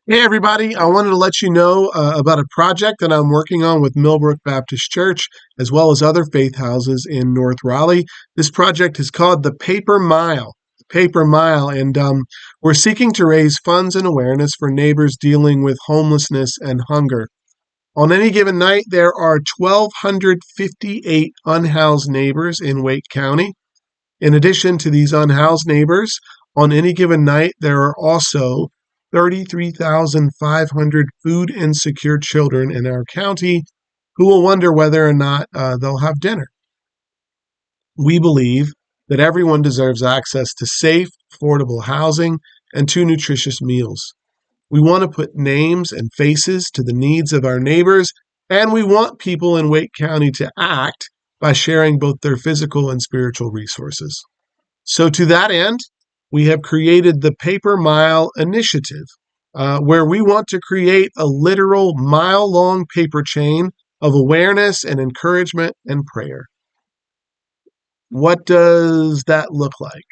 Hey, everybody. I wanted to let you know about a project that I'm working on with Millbrook Baptist Church, as well as other faith houses in North Raleigh. This project is called the Paper Mile. Paper Mile, and we're seeking to raise funds and awareness for neighbors dealing with homelessness and hunger. On any given night, there are 1,258 unhoused neighbors in Wake County. In addition to these unhoused neighbors, on any given night, there are also 33,500 food insecure children in our county who will wonder whether or not they'll have dinner. We believe that everyone deserves access to safe, affordable housing and to nutritious meals. We want to put names and faces to the needs of our neighbors, and we want people in Wake County to act by sharing both their physical and spiritual resources. So, to that end, we have created the Paper Mile Initiative, where we want to create a literal mile long paper chain of awareness and encouragement and prayer. What does that look like?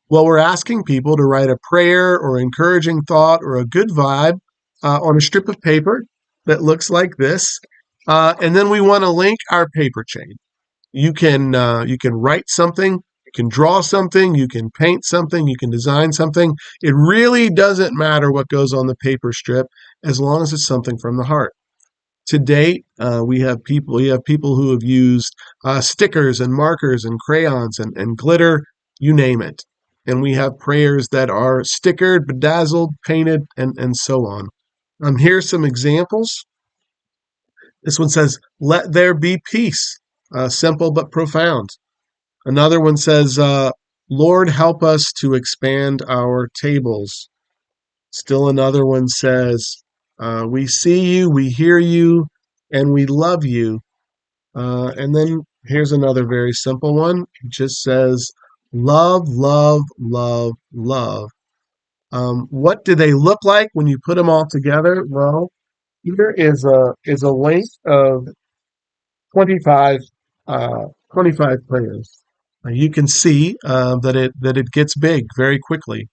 Well, we're asking people to write a prayer or encouraging thought or a good vibe on a strip of paper that looks like this. And then we want to link our paper chain. You can write something, you can draw something, you can paint something, you can design something. It really doesn't matter what goes on the paper strip as long as it's something from the heart. To date, we have people who have used stickers and markers and crayons and glitter, you name it. And we have prayers that are stickered, bedazzled, painted, and so on. Here's some examples. This one says, "Let there be peace." Simple but profound. Another one says, "Lord, help us to expand our tables." Still another one says, "We see you, we hear you, and we love you." And then here's another very simple one. It just says, "Love, love, love, love." What do they look like when you put them all together? Well, here is a link of 25, uh, 25 prayers. You can see that it gets big very quickly.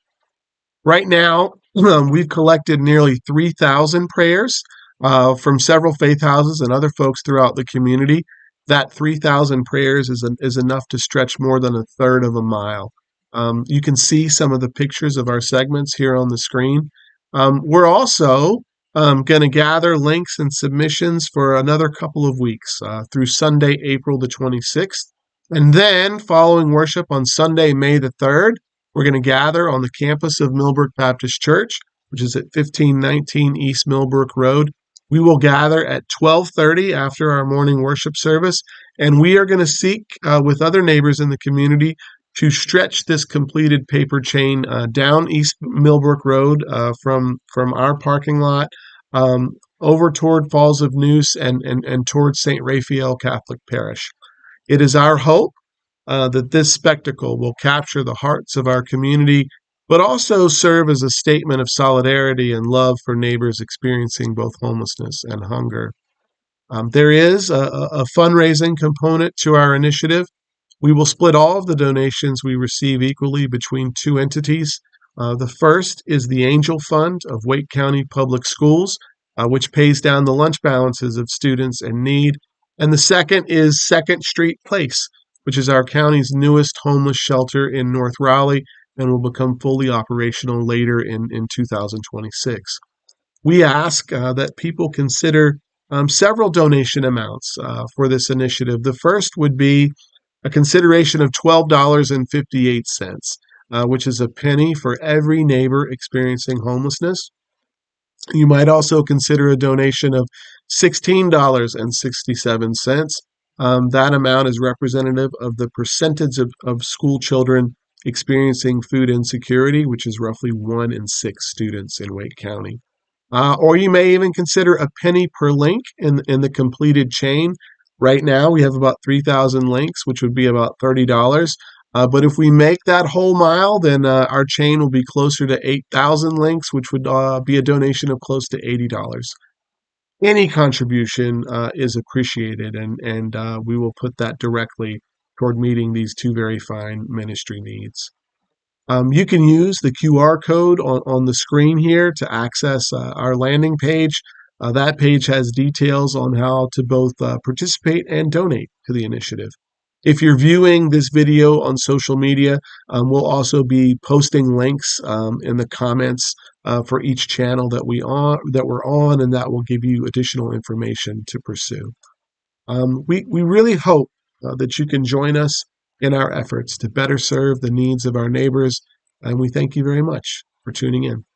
Right now, we've collected nearly 3,000 prayers from several faith houses and other folks throughout the community. That 3,000 prayers is enough to stretch more than a third of a mile. You can see some of the pictures of our segments here on the screen. We're also going to gather links and submissions for another couple of weeks through Sunday, April the 26th. And then, following worship on Sunday, May the 3rd, we're going to gather on the campus of Millbrook Baptist Church, which is at 1519 East Millbrook Road. We will gather at 12:30 after our morning worship service, and we are going to seek with other neighbors in the community to stretch this completed paper chain down East Millbrook Road from our parking lot over toward Falls of Neuse and towards St. Raphael Catholic Parish. It is our hope that this spectacle will capture the hearts of our community, but also serve as a statement of solidarity and love for neighbors experiencing both homelessness and hunger. There is a fundraising component to our initiative. We will split all of the donations we receive equally between two entities. The first is the Angel Fund of Wake County Public Schools, which pays down the lunch balances of students in need. And the second is Second Street Place, which is our county's newest homeless shelter in North Raleigh and will become fully operational later in 2026. We ask that people consider several donation amounts for this initiative. The first would be a consideration of $12.58, which is a penny for every neighbor experiencing homelessness. You might also consider a donation of $16.67. That amount is representative of the percentage of school children experiencing food insecurity, which is roughly 1 in 6 students in Wake County. Or you may even consider a penny per link in the completed chain. Right now, we have about 3,000 links, which would be about $30. But if we make that whole mile, then our chain will be closer to 8,000 links, which would be a donation of close to $80. Any contribution is appreciated, and we will put that directly toward meeting these two very fine ministry needs. You can use the QR code on the screen here to access our landing page. That page has details on how to both participate and donate to the initiative. If you're viewing this video on social media, we'll also be posting links in the comments for each channel that we're on, and that will give you additional information to pursue. We really hope that you can join us in our efforts to better serve the needs of our neighbors, and we thank you very much for tuning in.